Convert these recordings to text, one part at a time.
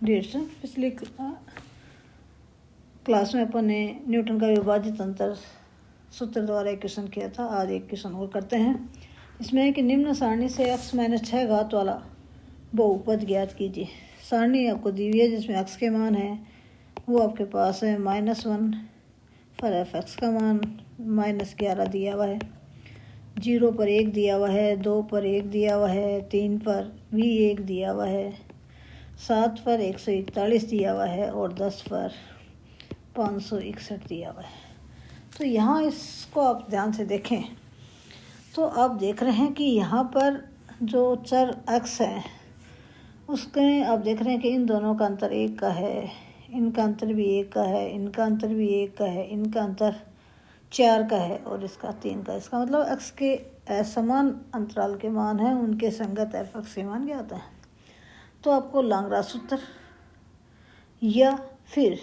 Dear, पिछली class में अपन ने न्यूटन का विभाजित अंतर सूत्र द्वारा एक क्वेश्चन किया था। आज एक क्वेश्चन और करते हैं। इसमें है कि निम्न सारणी से x - 6 घात वाला बहुपद ज्ञात कीजिए। सारणी आपको दी हुई है जिसमें x के मान है वो आपके पास है -1 पर f(x) का मान -11 दिया हुआ है, 0 पर 1 दिया हुआ है, 2 पर 1 दिया हुआ है, 3 पर भी 1 दिया हुआ है, 7 पर 141 दिया हुआ है और 10 पर 561 दिया हुआ है। तो यहाँ इसको आप ध्यान से देखें तो आप देख रहे हैं कि यहाँ पर जो चर x है उसके आप देख रहे हैं कि इन दोनों का अंतर 1 का है, इनका अंतर भी 1 का है, इनका अंतर भी 1 का है, इनका अंतर 4 का है और इसका 3 का। इसका मतलब x के असमान अंतराल के मान हैं उनके संगत f(x) के मान ज्ञात हैं। तो आपको लाग्रांज सूत्र या फिर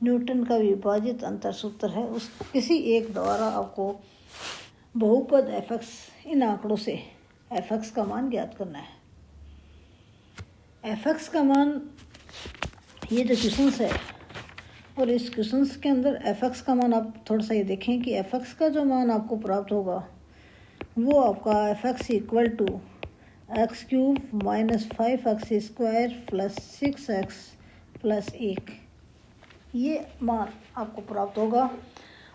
न्यूटन का विभाजित अंतर सूत्र है उस किसी एक द्वारा आपको बहुपद f(x) इन आंकड़ों से f(x) का मान ज्ञात करना है। f(x) का मान ये जो क्वेश्चंस है और इस क्वेश्चंस के अंदर f(x) का मान आप थोड़ा सा ये देखें कि f(x) का जो मान आपको प्राप्त होगा वो आपका f(x) = x³ - 5x² + 6x + 1 ये मान आपको प्राप्त होगा।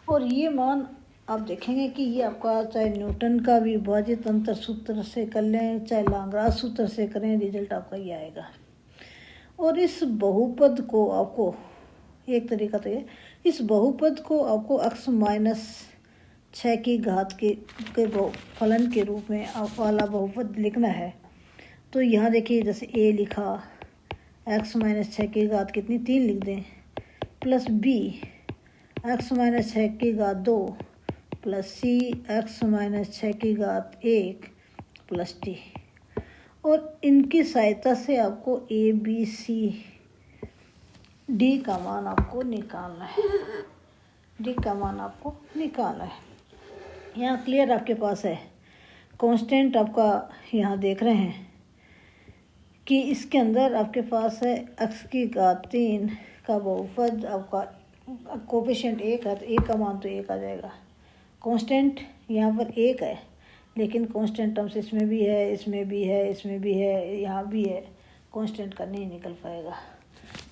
और ये मान आप देखेंगे कि ये आपका चाहे न्यूटन का विभाजित अंतर सूत्र से कर लें चाहे लाग्रांज सूत्र से करें, रिजल्ट आपका ये आएगा। और इस बहुपद को आपको एक तरीका तो ये, इस बहुपद को आपको x - 6 की घात के फलन के रूप में वाला बहुपद लिखना है। तो यहाँ देखिए जैसे a लिखा, x - 6 की घात कितनी 3 लिख दें, प्लस b x - 6 की घात 2 प्लस c x - 6 की घात 1 प्लस t। और इनकी सहायता से आपको a b c d का मान आपको निकालना है, d का मान आपको निकालना है। यहाँ क्लियर आपके पास है। कांस्टेंट आपका यहाँ देख रहे हैं कि इसके अंदर आपके पास है x की घात 3 का बहुपद, आपका कोफिशिएंट 1 है तो 1 का मान तो 1 आ जाएगा। कांस्टेंट यहाँ पर 1 है लेकिन कांस्टेंट टर्म्स इसमें भी है, इसमें भी है, इसमें भी है, यहाँ भी है, कांस्टेंट का नहीं निकल पाएगा।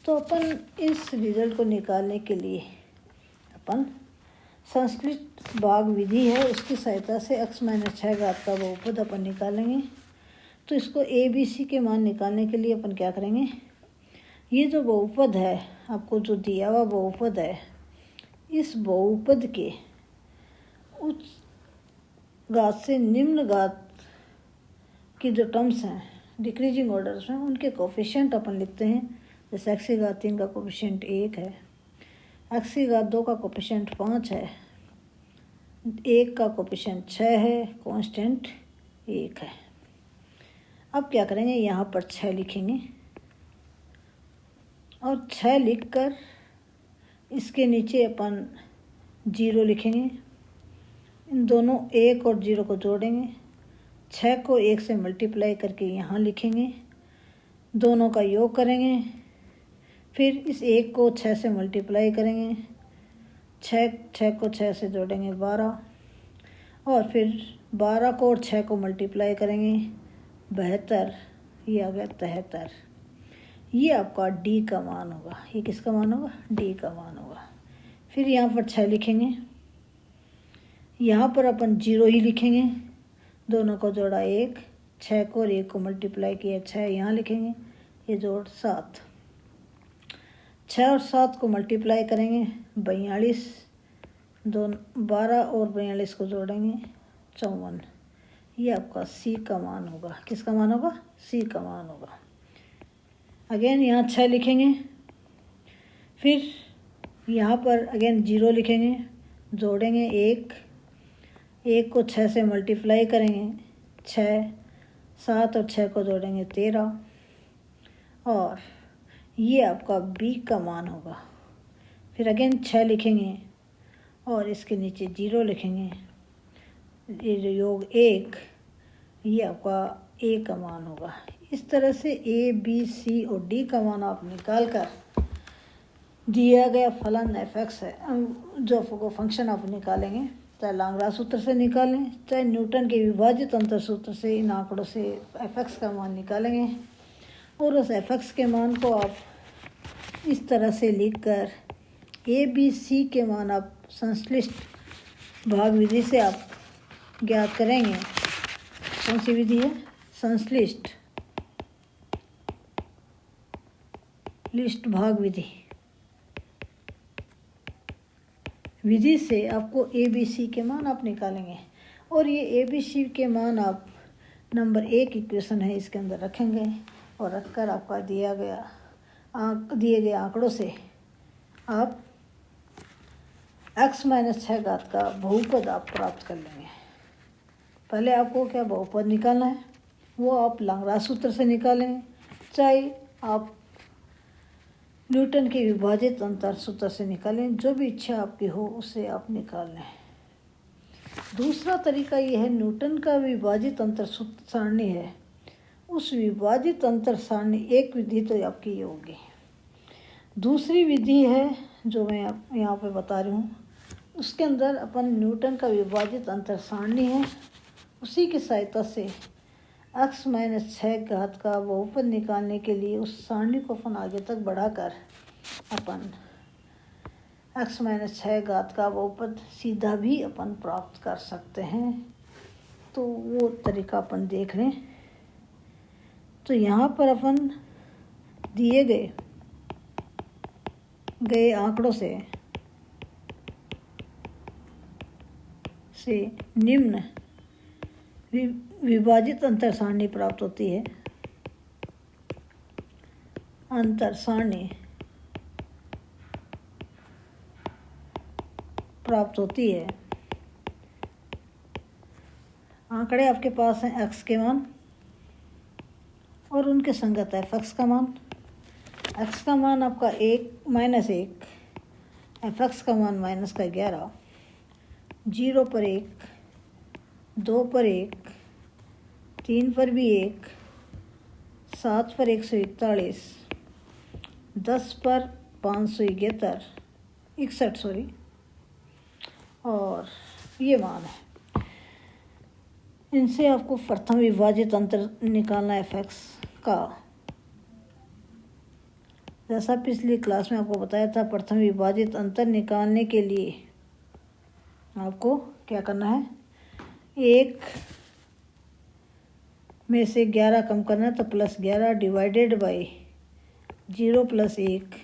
तो अपन इस रिजल्ट को निकालने के लिए अपन संस्कृत भाग विधि है उसकी सहायता से x - 6 घात का बहुपद अपन निकालेंगे। तो इसको a b c के मान निकालने के लिए अपन क्या करेंगे, ये जो बहुपद है आपको जो दिया हुआ बहुपद है, इस बहुपद के उच्च घात से निम्न घात की जो टर्म्स हैं डिक्रीजिंग ऑर्डर्स में उनके कोफिशिएंट अपन लिखते हैं। जैसे x की घात 3 का कोफिशिएंट 1 है, x की घात 2 का कोफिशिएंट 5 है, 1 का कोफिशिएंट 6 है, कांस्टेंट 1 है। अब क्या करेंगे, यहाँ पर 6 लिखेंगे और 6 लिखकर इसके नीचे अपन 0 लिखेंगे। इन दोनों 1 और 0 को जोड़ेंगे, 6 को 1 से मल्टीप्लाई करके यहाँ लिखेंगे, दोनों का योग करेंगे, फिर इस 1 को 6 से मल्टीप्लाई करेंगे, 6 को 6 से जोड़ेंगे 12 और फिर 12 को और 6 को मल्टीप्लाई करेंगे 72, ये आ गया 73। ये आपका d का मान होगा। ये किसका मान होगा, d का मान होगा। फिर यहाँ पर 6 लिखेंगे, यहाँ पर अपन 0 ही लिखेंगे, दोनों को जोड़ा 1, 6 को और 1 को मल्टीप्लाई किया 6 यहाँ लिखेंगे, ये जोड़ 7, 6 और 7 को मल्टीप्लाई करेंगे 42, 12 और 42 को जोड़ेंगे 54। ये आपका c का मान होगा। किसका मान होगा, c का मान होगा। अगेन यहाँ 6 लिखेंगे, फिर यहाँ पर अगेन 0 लिखेंगे, जोड़ेंगे 1 को 6 से मल्टीप्लाई करेंगे 6, 7 और 6 को जोड़ेंगे 13 और ये आपका b का मान होगा। फिर अगेन 6 लिखेंगे और इसके नीचे 0 लिखेंगे, ये जो योग 1 ये आपका a का मान होगा। इस तरह से ए बी सी और डी का मान आप निकाल कर दिया गया फलन एफ एक्स है जो फंक्शन आप निकालेंगे, चाहे लांगराज सूत्र से निकालें चाहे न्यूटन के विभाजित अंतर सूत्र से इन आंकड़ों से एफ एक्स का मान निकालेंगे। और उस एफ एक्स के मान को आप इस तरह से लिखकर ए बी सी के मान आप संश्लिष्ट भाग विधि से आप ज्ञात करेंगे। कौन सी विधि है? संश्लिष्ट भाग विधि से आपको ए बी सी के मान आप निकालेंगे। और ये ए बी सी के मान आप नंबर 1 इक्वेशन है इसके अंदर रखेंगे और रखकर आपका दिए गए आंकड़ों से आप x-6 घात का बहुपद आप प्राप्त कर लेंगे। पहले आपको क्या बहुपद निकालना है, वो आप लांगराज सूत्र से निकालें, चाहे आप न्यूटन के विभाजित अंतर सूत्र से निकालें, जो भी इच्छा आपकी हो उससे आप निकाल लें। दूसरा तरीका यह है, न्यूटन का विभाजित अंतर सूत्र सारणी है, उस विभाजित अंतर सारणी एक विधि तो आपकी ये होगी। दूसरी विधि है जो मैं यहाँ पे बता रही हूँ, उसके अंदर अपन न्यूटन का विभाजित अंतर सारणी है, उसी की सहायता से x-6 घात का बहुपद निकालने के लिए उस सारणी को अपन आगे तक बढ़ाकर अपन x-6 घात का बहुपद सीधा भी अपन प्राप्त कर सकते हैं। तो वो तरीका अपन देख लें। तो यहाँ पर अपन दिए गए आंकड़ों से निम्न विभाजित अंतर सारणी प्राप्त होती है। अंतर सारणी प्राप्त होती है। आंकड़े आपके पास हैं x के मान और उनके संगत एफ एक्स का मान। x का मान आपका 1 एफ एक्स का मान -11, 0 पर 1, 2 पर 1, 3 पर भी 1, 7 पर 141, 10 पर 561 और ये मान है। इनसे आपको प्रथम विभाजित अंतर निकालना है एफ एक्स का। जैसा पिछली क्लास में आपको बताया था, प्रथम विभाजित अंतर निकालने के लिए आपको क्या करना है, 1 में से 11 कम करना है तो +11 डिवाइडेड बाई 0 + 1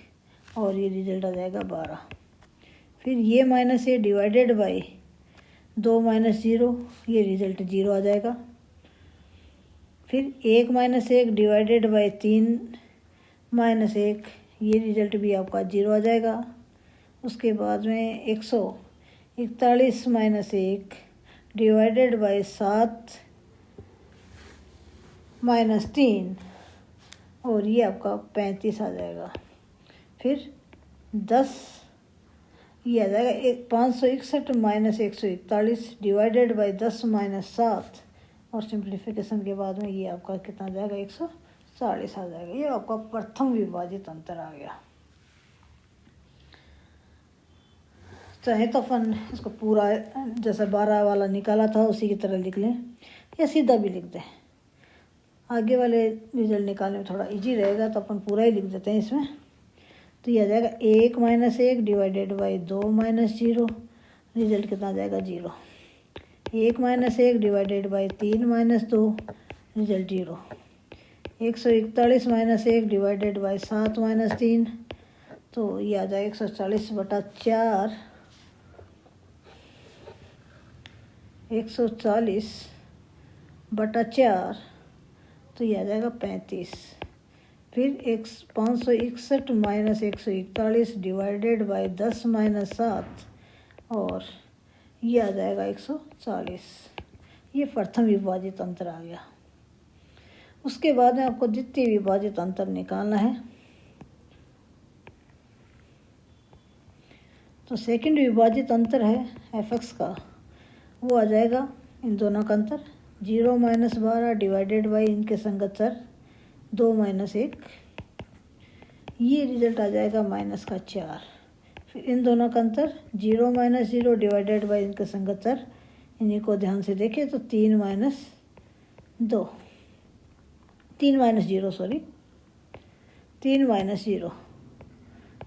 और ये रिजल्ट आ जाएगा 12। फिर ये -a डिवाइडेड बाई 2 - 0, ये रिजल्ट 0 आ जाएगा। फिर 1 - 1 डिवाइडेड बाई 3 - 1, ये रिजल्ट भी आपका 0 आ जाएगा। उसके बाद में 141 - 1 डिवाइडेड बाई 7 - 3 और ये आपका 35 आ जाएगा। फिर 10 ये आ जाएगा 561 - 141 डिवाइडेड बाई 10 - 7 और सिंप्लीफिकेशन के बाद में ये आपका कितना आ जाएगा, 140 आ जाएगा। ये आपका प्रथम विभाजित अंतर आ गया। चाहे तो अपन इसको पूरा जैसा 12 वाला निकाला था उसी की तरह लिख लें या सीधा भी लिख दें। आगे वाले रिजल्ट निकालने में थोड़ा इजी रहेगा तो अपन पूरा ही लिख देते हैं इसमें। तो ये आ जाएगा 1 - 1 डिवाइडेड बाई 2 - 0, रिजल्ट कितना आ जाएगा 0। 1 - 1 divided by 3 - 2, result 0। 141 - 1 divided by 7 - 3, तो ये आ जाएगा 140/4, 140/4, तो ये आ जाएगा 35। फिर 561 - 141 डिवाइडेड बाई 10 - 7 और ये आ जाएगा 140। ये प्रथम विभाजित अंतर आ गया। उसके बाद में आपको द्वितीय विभाजित अंतर निकालना है। तो सेकंड विभाजित अंतर है एफ एक्स का, वो आ जाएगा इन दोनों का अंतर 0 - 12 डिवाइडेड बाई इनके संगत चर 2 माइनस 1, ये रिजल्ट आ जाएगा माइनस का 4। फिर इन दोनों का अंतर 0 माइनस 0 डिवाइडेड बाई इनके संगत चर, इन्हीं को ध्यान से देखें तो 3 minus 2, 3 minus 0 sorry 3 minus 0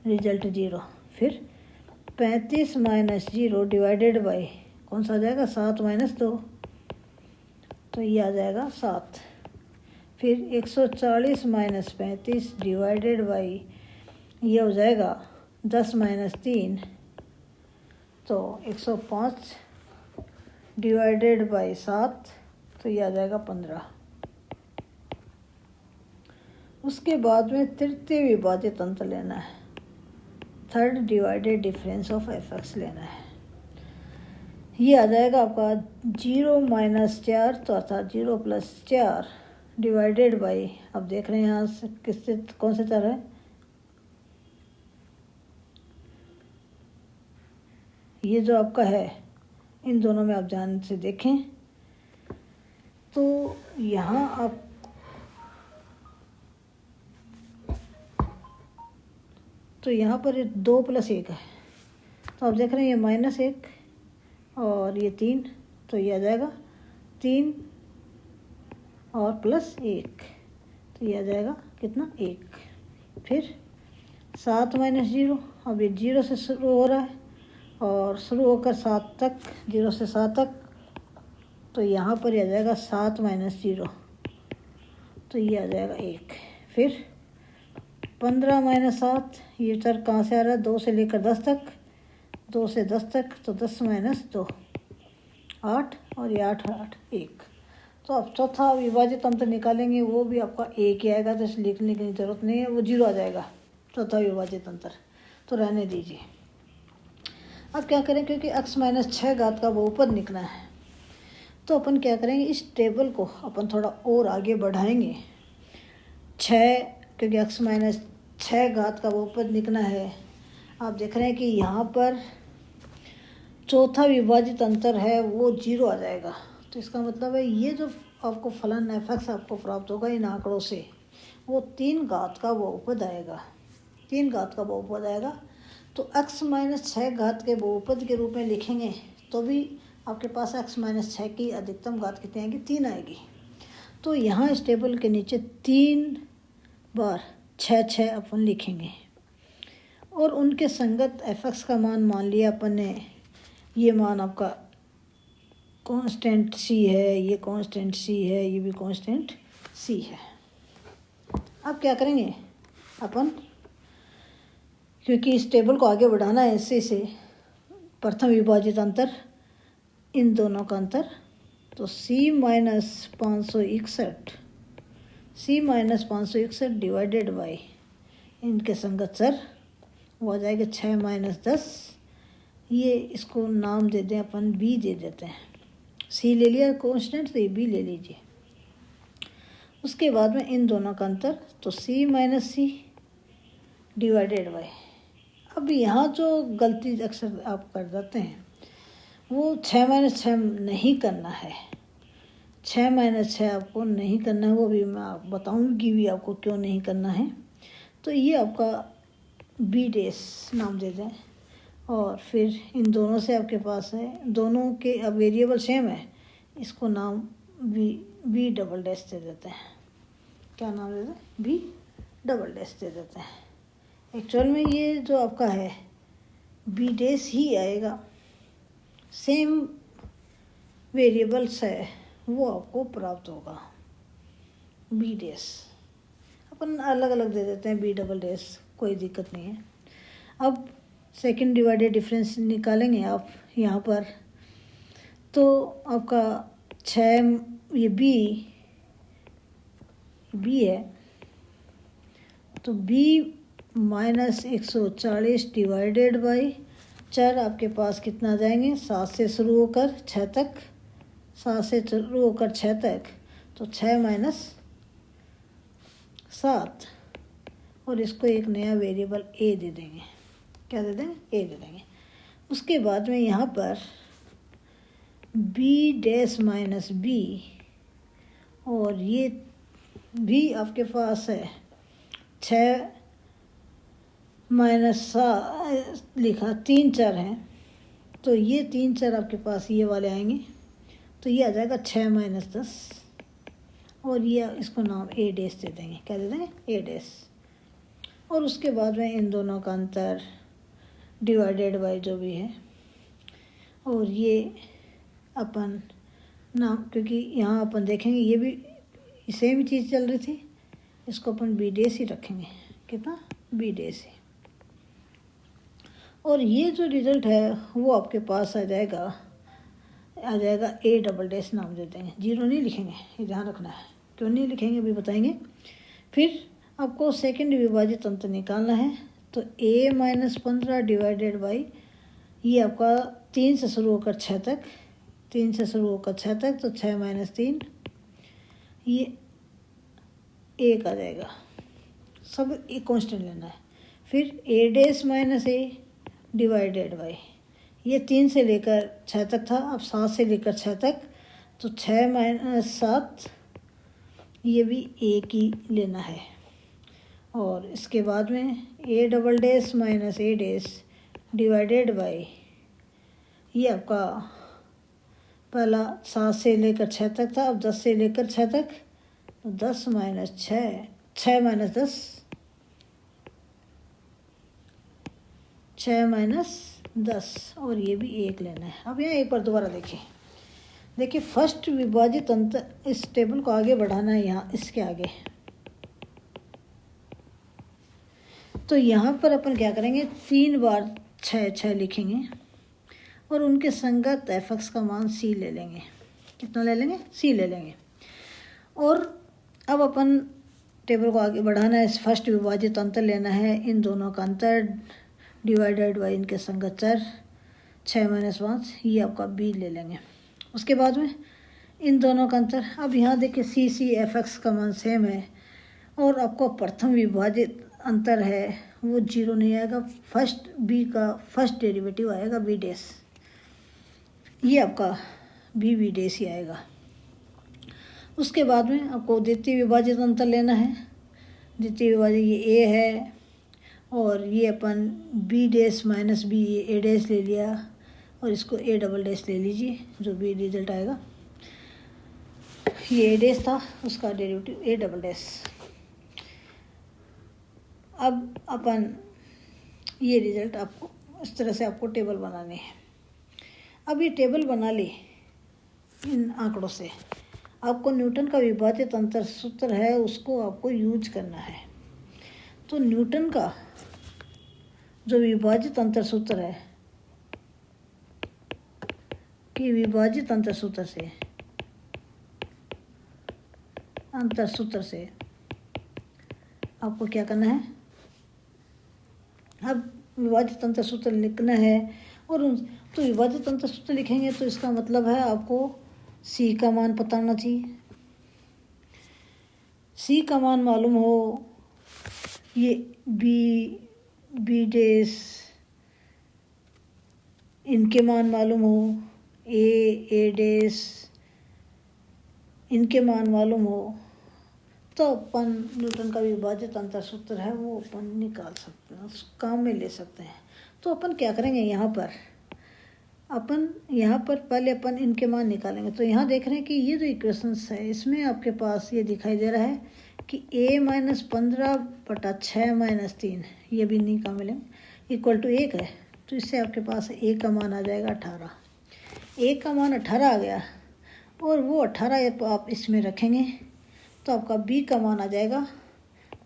result 0। फिर 35 माइनस 0 डिवाइडेड बाई कौन सा आ जाएगा 7 माइनस 2, तो ये आ जाएगा 7। फिर 140 माइनस 35 डिवाइडेड बाई ये हो जाएगा 10 माइनस 3, तो 105 डिवाइडेड बाई 7, तो ये आ जाएगा 15। उसके बाद में तृतीय विभाजित अंतर लेना है, third divided difference of F x लेना है। ये आ जाएगा आपका 0 माइनस 4, तो अर्थात 0 प्लस 4 डिवाइडेड बाई, अब देख रहे हैं यहाँ से किससे कौन से चर है, ये जो आपका है इन दोनों में आप ध्यान से देखें तो यहाँ आप तो यहाँ पर 2 प्लस 1 है, तो आप देख रहे हैं ये माइनस 1 और ये 3, तो ये आ जाएगा 3 और प्लस 1, तो ये आ जाएगा कितना 1। फिर 7 माइनस 0, अब ये 0 से शुरू हो रहा है और शुरू होकर 7 तक, 0 से 7 तक, तो यहाँ पर ये आ जाएगा 7 माइनस 0, तो ये आ जाएगा 1। फिर 15 माइनस 7, ये चर कहाँ से आ रहा है 2 से लेकर 10 तक, 2 से 10 तक, तो 10 माइनस 2 8, और ये 8 8 1। तो अब चौथा विभाजित अंतर निकालेंगे, वो भी आपका 1 ही आएगा, तो इसे लिखने की ज़रूरत नहीं है, वो 0 आ जाएगा चौथा विभाजित अंतर, तो रहने दीजिए। अब क्या करें, क्योंकि x माइनस 6 घात का बहुपद निकला है, तो अपन क्या करेंगे, इस टेबल को अपन थोड़ा और आगे बढ़ाएंगे। 6, क्योंकि x माइनस 6 घात का बहुपद निकला है, आप देख रहे हैं कि यहाँ पर चौथा विभाजित अंतर है वो 0 आ जाएगा। तो इसका मतलब है ये जो आपको फलन एफ एक्स आपको प्राप्त होगा इन आंकड़ों से, वो 3 घात का बहुपद आएगा, 3 घात का बहुपद आएगा। तो x माइनस 6 घात के बहुपद के रूप में लिखेंगे तो भी आपके पास x माइनस 6 की अधिकतम घात कितनी आएगी, 3 आएगी। तो यहाँ इस टेबल के नीचे 3 बार 6 6 अपन लिखेंगे और उनके संगत एफ एक्स का मान मान लिया अपन ने, ये मान आपका कांस्टेंट c है, ये कांस्टेंट c है, ये भी कांस्टेंट c है। अब क्या करेंगे अपन, क्योंकि इस टेबल को आगे बढ़ाना है, इससे प्रथम विभाजित अंतर इन दोनों का अंतर, तो c माइनस 561 डिवाइडेड बाई इनके संगत चर, वो आ जाएगा 6 माइनस 10, ये इसको नाम दे दें अपन b दे देते हैं, c ले लिया कांस्टेंट, तो ये b ले लीजिए। उसके बाद में इन दोनों का अंतर, तो c minus c divided by, अब यहाँ जो गलती अक्सर आप कर जाते हैं वो 6 माइनस 6 नहीं करना है, 6 माइनस 6 आपको नहीं करना है, वो भी मैं बताऊंगी भी आपको क्यों नहीं करना है। तो ये आपका बी डेस नाम दे दें और फिर इन दोनों से आपके पास है, दोनों के अब वेरिएबल सेम है, इसको नाम बी डबल डैश दे देते हैं। क्या नाम दे दें, बी डबल डैश दे देते हैं। एक्चुअल में ये जो आपका है बी डैश ही आएगा, सेम वेरिएबल्स है वो आपको प्राप्त होगा, बी डैश अपन अलग अलग दे देते हैं, बी डबल डैश कोई दिक्कत नहीं है। अब सेकंड डिवाइडेड डिफरेंस निकालेंगे आप यहाँ पर, तो आपका 6, ये बी है, तो बी माइनस 140 डिवाइडेड बाई चर आपके पास कितना आ जाएंगे, 7 से शुरू होकर 6 तक, 7 से शुरू होकर 6 तक, तो 6 माइनस 7, और इसको एक नया वेरिएबल ए दे देंगे। क्या दे देंगे, ए दे देंगे। उसके बाद में यहाँ पर बी डैश माइनस बी, और ये भी आपके पास है 6 माइनस 7 लिखा, 3 चर हैं, तो ये 3 चर आपके पास ये वाले आएंगे, तो ये आ जाएगा 6 माइनस 10, और ये इसको नाम ए डैश दे देंगे। क्या दे देंगे? ए डैश। और उसके बाद में इन दोनों का अंतर डिवाइडेड बाय जो भी है, और ये अपन नाम, क्योंकि यहाँ अपन देखेंगे ये भी सेम ही चीज़ चल रही थी, इसको अपन बी डैश ही रखेंगे। कितना? बी डैश ही। और ये जो रिजल्ट है वो आपके पास आ जाएगा ए डबल डैश नाम दे देंगे। 0 नहीं लिखेंगे, ये ध्यान रखना है। क्यों नहीं लिखेंगे अभी बताएंगे। फिर आपको सेकंड विभाजित अंतर निकालना है, तो a माइनस 15 डिवाइडेड बाई, ये आपका 3 से शुरू होकर 6 तक, 3 से शुरू होकर 6 तक, तो 6 माइनस 3, ये 1 आ जाएगा। सब एक कांस्टेंट लेना है। फिर a dash minus a divided by, ये 3 से लेकर 6 तक था, अब 7 से लेकर 6 तक, तो 6 माइनस 7, ये भी 1 ही लेना है। और इसके बाद में a double dash minus a dash divided by, ये आपका पहला 7 से लेकर 6 तक था, अब 10 से लेकर 6 तक, तो 10 माइनस 6, 6 माइनस 10, 6 माइनस 10, और ये भी 1 लेना है। अब यहाँ एक बार दोबारा देखिए फर्स्ट विभाजित अंतर, इस टेबल को आगे बढ़ाना है यहाँ इसके आगे, तो यहाँ पर अपन क्या करेंगे, 3 बार 6 लिखेंगे और उनके संगत f(x) का मान c ले लेंगे। कितना ले लेंगे? c ले लेंगे। और अब अपन टेबल को आगे बढ़ाना है, इस फर्स्ट विभाजित अंतर लेना है, इन दोनों का अंतर डिवाइडेड बाई इनके संगत चर 6 माइनस 5, ये आपका b ले लेंगे। उसके बाद में इन दोनों का अंतर, अब यहाँ देखिए c f(x) का मान सेम है, और आपको प्रथम विभाजित अंतर है वो 0 नहीं आएगा, फर्स्ट b का फर्स्ट डेरिवेटिव आएगा b डैश, ये आपका b डैश ही आएगा। उसके बाद में आपको द्वितीय विभाजित अंतर लेना है। द्वितीय विभाजित ये a है, और ये अपन b डैश माइनस b, ये a डैश ले लिया, और इसको a डबल डैश ले लीजिए, जो भी रिजल्ट आएगा। ये a डैश था, उसका डेरिवेटिव a डबल डैश। अब अपन ये रिजल्ट आपको इस तरह से आपको टेबल बनाने हैं। अब ये टेबल बना ली इन आंकड़ों से, आपको न्यूटन का विभाजित अंतर सूत्र है उसको आपको यूज करना है। तो न्यूटन का जो विभाजित अंतर सूत्र है, कि विभाजित अंतर सूत्र से आपको क्या करना है, अब विभाजित अंतर सूत्र लिखना है, और तो विभाजित अंतर सूत्र लिखेंगे तो इसका मतलब है आपको c का मान पता होना चाहिए। c का मान मालूम हो, ये b डैश इनके मान मालूम हो, a डैश इनके मान मालूम हो, तो अपन न्यूटन का विभाजित अंतर सूत्र है वो अपन निकाल सकते हैं, उस काम में ले सकते हैं। तो अपन क्या करेंगे, यहाँ पर पहले अपन इनके मान निकालेंगे। तो यहाँ देख रहे हैं कि ये जो इक्वेशंस है इसमें आपके पास ये दिखाई दे रहा है कि a माइनस 15 बटा 6 माइनस 3, ये भी नहीं काम मिलेंगे, इक्वल टू 1 है। तो इससे आपके पास a का मान आ जाएगा 18। a का मान 18 आ गया, और वो 18 आप इसमें रखेंगे तो आपका b का मान आ जाएगा।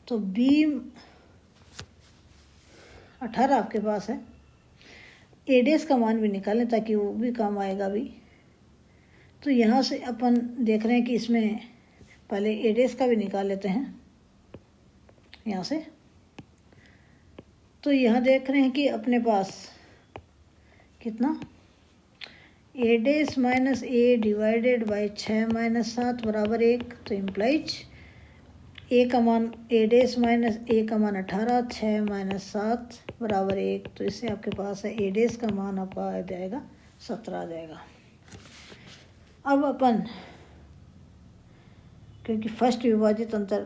तो b 18 आपके पास है, a डैश का मान भी निकालें ताकि वो भी काम आएगा भी। तो यहाँ से अपन देख रहे हैं कि इसमें पहले a डैश का भी निकाल लेते हैं यहाँ से। तो यहाँ देख रहे हैं कि अपने पास कितना, a dash minus a divided by 6 minus 7 बराबर 1। तो इम्प्लाइज a का मान a डैश माइनस a का मान 18, 6 माइनस 7 बराबर 1। तो इससे आपके पास है a डैश का मान आपका आ जाएगा 17 आ जाएगा। अब अपन क्योंकि फर्स्ट विभाजित अंतर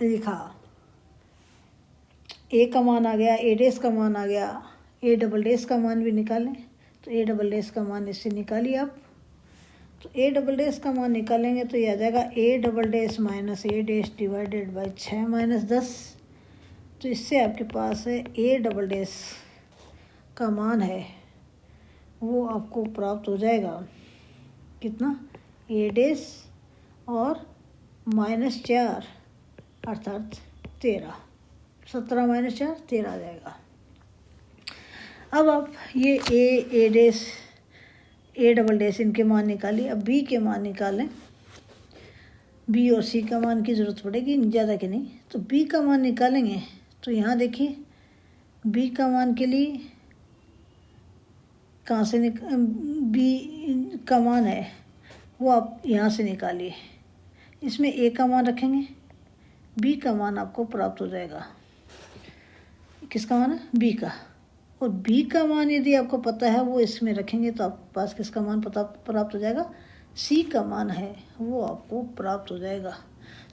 लिखा, ए का मान आ गया, ए डेस का मान आ गया, ए डबल डेस का मान भी निकालें। तो ए डबल डेस का मान इससे निकालिए आप। तो ए डबल डेस का मान निकालेंगे तो ये आ जाएगा a double dash minus a dash divided by 6 minus 10। तो इससे आपके पास है ए डबल डेस का मान है वो आपको प्राप्त हो जाएगा कितना, ए डेस और -4 अर्थात 13, 17 माइनस 4 13 आ जाएगा। अब आप ये ए डेस ए डबल डेस इनके मान निकालिए। अब बी के मान निकालें। बी और सी का मान की ज़रूरत पड़ेगी ज़्यादा कि नहीं, तो बी का मान निकालेंगे। तो यहाँ देखिए बी का मान के लिए कहाँ से बी का मान है वो आप यहाँ से निकालिए। इसमें ए का मान रखेंगे, बी का मान आपको प्राप्त हो जाएगा। किसका मान है, बी का। और बी का मान यदि आपको पता है वो इसमें रखेंगे तो आपके पास किसका मान प्राप्त हो जाएगा, सी का मान है वो आपको प्राप्त हो जाएगा।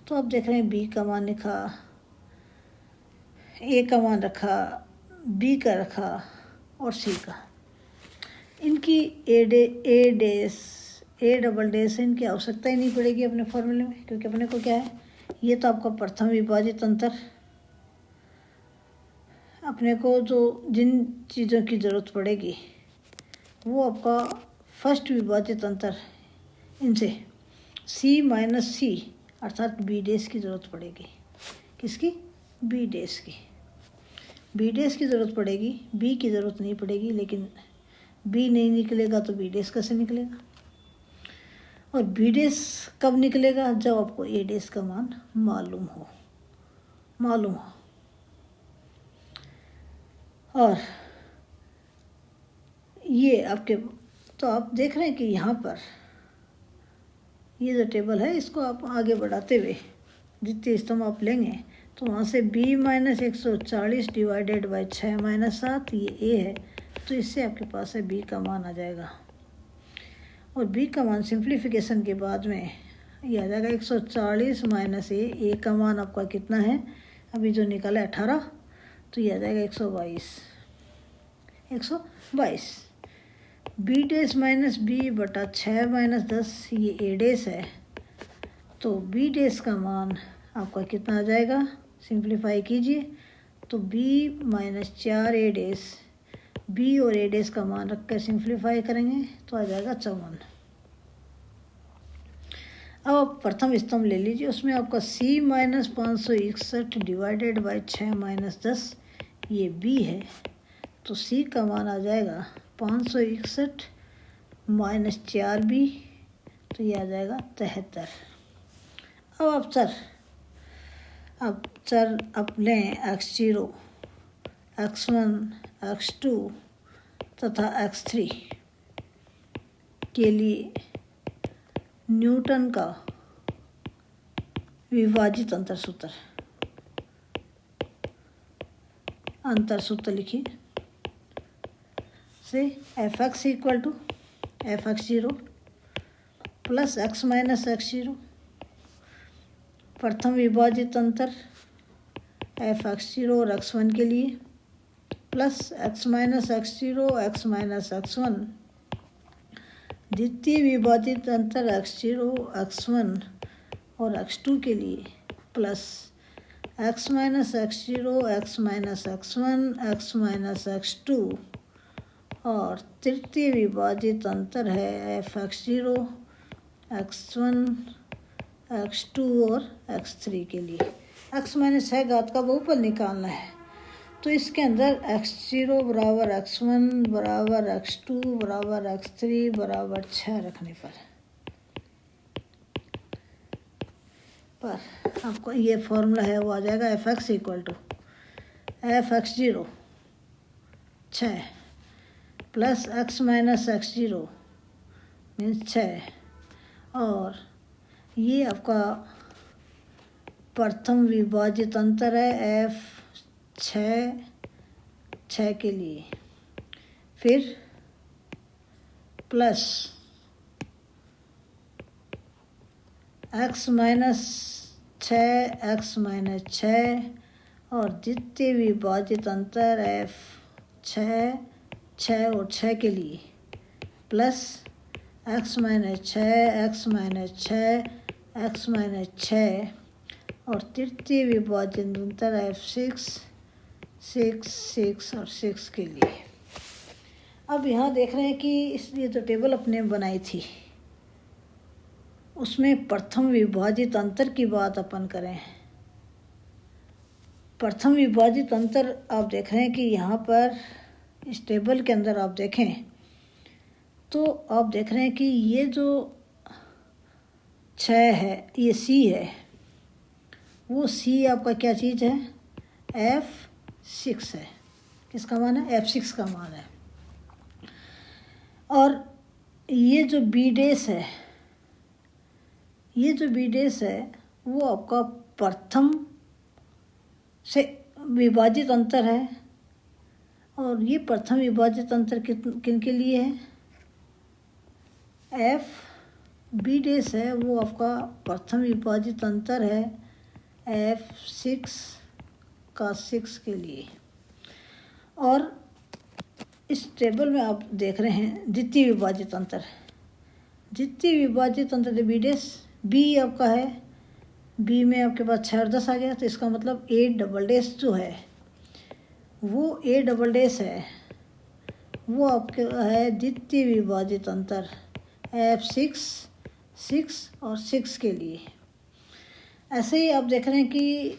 तो आप देख रहे हैं बी का मान लिखा, ए का मान रखा, बी का रखा और सी का। इनकी ए डेस ए डबल डेस इनकी आवश्यकता ही नहीं पड़ेगी अपने फॉर्मूले में, क्योंकि अपने को क्या है, ये तो आपका प्रथम विभाजित अंतर। अपने को जो जिन चीज़ों की ज़रूरत पड़ेगी वो आपका फर्स्ट विभाजित अंतर, इनसे सी माइनस सी अर्थात बी डेस की ज़रूरत पड़ेगी। किसकी, बी डेस की। बी डेस की ज़रूरत पड़ेगी, बी की ज़रूरत नहीं पड़ेगी। लेकिन बी नहीं निकलेगा तो बी डेस कैसे निकलेगा। और बी डेस कब निकलेगा, जब आपको ए डेस का मान मालूम हो। और ये आपके, तो आप देख रहे हैं कि यहाँ पर ये जो टेबल है इसको आप आगे बढ़ाते हुए द्वितीय स्तंभ आप लेंगे तो वहाँ से b minus 140 divided by 6 minus 7 ये a है। तो इससे आपके पास है b का मान आ जाएगा। और b का मान सिंप्लीफिकेशन के बाद में ये आ जाएगा 140 माइनस a का मान आपका कितना है, अभी जो निकाला 18, तो ये आ जाएगा 122। बी डेस माइनस बी बटा 6 माइनस 10 ये ए डेस है। तो बी डेस का मान आपका कितना आ जाएगा, सिंप्लीफाई कीजिए तो b माइनस 4 ए डेस, बी और ए डेस का मान रखकर सिंप्लीफाई करेंगे तो आ जाएगा 54। अब आप प्रथम स्तंभ ले लीजिए, उसमें आपका c minus 561 divided by 6 minus 10 ये b है। तो c का मान आ जाएगा 561 माइनस 4b, तो ये आ जाएगा 73। अब आप चर अपने x0, x1, x2 तथा x3 के लिए न्यूटन का विभाजित अंतर सूत्र लिखिए। से fx equal to fx0 plus x minus x0 प्रथम विभाजित अंतर f(x0) और x1 के लिए plus x minus x0 x minus x1 द्वितीय विभाजित अंतर x0 x1 और x2 के लिए plus x minus x0 x minus x1 x minus x2 और तृतीय विभाजित अंतर है f(x0) x1 x2 और x3 के लिए। x माइनस 6 घात का बहुपद निकालना है तो इसके अंदर x0 बराबर x1 बराबर x2 बराबर x3 बराबर 6 रखने पर आपको ये फॉर्मूला है वो आ जाएगा fx equal to fx0 6 plus x minus x0 means 6 और ये आपका प्रथम विभाजित अंतर है f6 के लिए, फिर plus x minus 6 x minus 6 और द्वितीय विभाजित अंतर एफ 6 6 और 6 के लिए plus x minus 6 x minus 6 x minus 6 और तृतीय विभाजन अंतर एफ 6 6 6 और 6 के लिए। अब यहाँ देख रहे हैं कि इसलिए जो टेबल अपने बनाई थी उसमें प्रथम विभाजित अंतर की बात अपन करें। प्रथम विभाजित अंतर आप देख रहे हैं कि यहाँ पर इस टेबल के अंदर आप देखें तो आप देख रहे हैं कि ये जो 6 है ये C है, वो C आपका क्या चीज़ है, F6 है। किसका मान है, F6 का मान है। और ये जो B डैश है, ये जो B डैश है वो आपका प्रथम से विभाजित अंतर है। और ये प्रथम विभाजित अंतर किन के लिए है, एफ बी डैश है वो आपका प्रथम विभाजित अंतर है F6 का 6 के लिए। और इस टेबल में आप देख रहे हैं द्वितीय विभाजित अंतर, द्वितीय विभाजित अंतर बी डैश, बी आपका है, बी में आपके पास 6 और 10 आ गया, तो इसका मतलब ए डबल डैश जो है वो ए डबल डैश है वो आपके है द्वितीय विभाजित अंतर F6 6 और 6 के लिए। ऐसे ही आप देख रहे हैं कि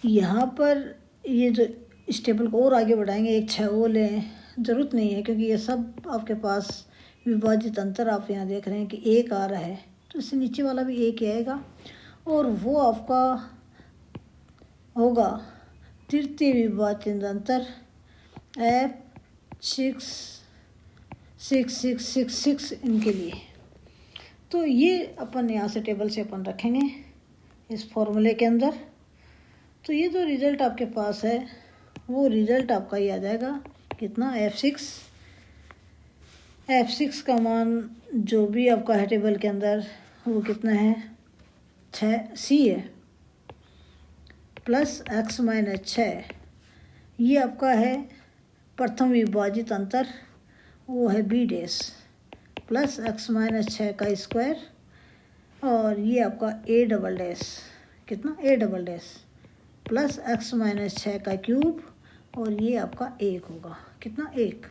यहाँ पर ये जो इस टेबल को और आगे बढ़ाएंगे, एक 6 वो लें, ज़रूरत नहीं है क्योंकि ये सब आपके पास विभाजित अंतर आप यहाँ देख रहे हैं कि 1 आ रहा है, तो इससे नीचे वाला भी 1 ही आएगा और वो आपका होगा तृतीय विभाजित अंतर F6 6 6 6 6 इनके लिए। तो ये अपन यहाँ से टेबल से अपन रखेंगे इस फॉर्मूले के अंदर। तो ये जो रिज़ल्ट आपके पास है वो रिज़ल्ट आपका ये आ जाएगा कितना, F6 का मान जो भी आपका है टेबल के अंदर वो कितना है, 6C है प्लस एक्स माइनस 6, ये आपका है प्रथम विभाजित अंतर वो है b dash plus x minus 6 का स्क्वायर और ये आपका ए डबल डैश, कितना, A double dash plus x minus 6 का क्यूब और ये आपका 1 होगा, कितना, 1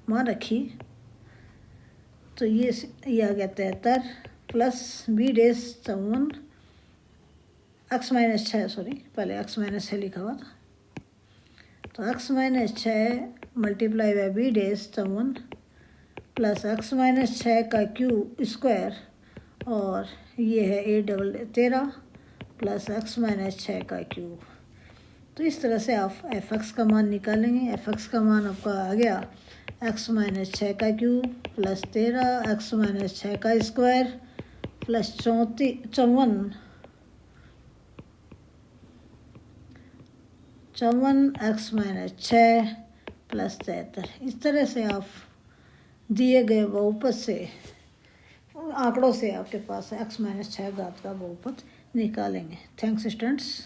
मान रखिए। तो ये आ गया 73 plus b dash 54, x minus 6 sorry पहले एक्स माइनस 6 लिखा हुआ था, तो x minus 6 multiply by b dash 54 plus x minus 6 का क्यूब स्क्वायर और ये है a double 13 plus x minus 6 का क्यूब। तो इस तरह से आप Fx का मान निकालेंगे। Fx का मान आपका आ गया एक्स माइनस 6 का क्यूब प्लस 13 एक्स माइनस 6 का square plus 54 x minus 6 plus 73। इस तरह से आप दिए गए बहुपद से आंकड़ों से आपके पास एक्स माइनस 6 घात का बहुपद निकालेंगे। Thanks students.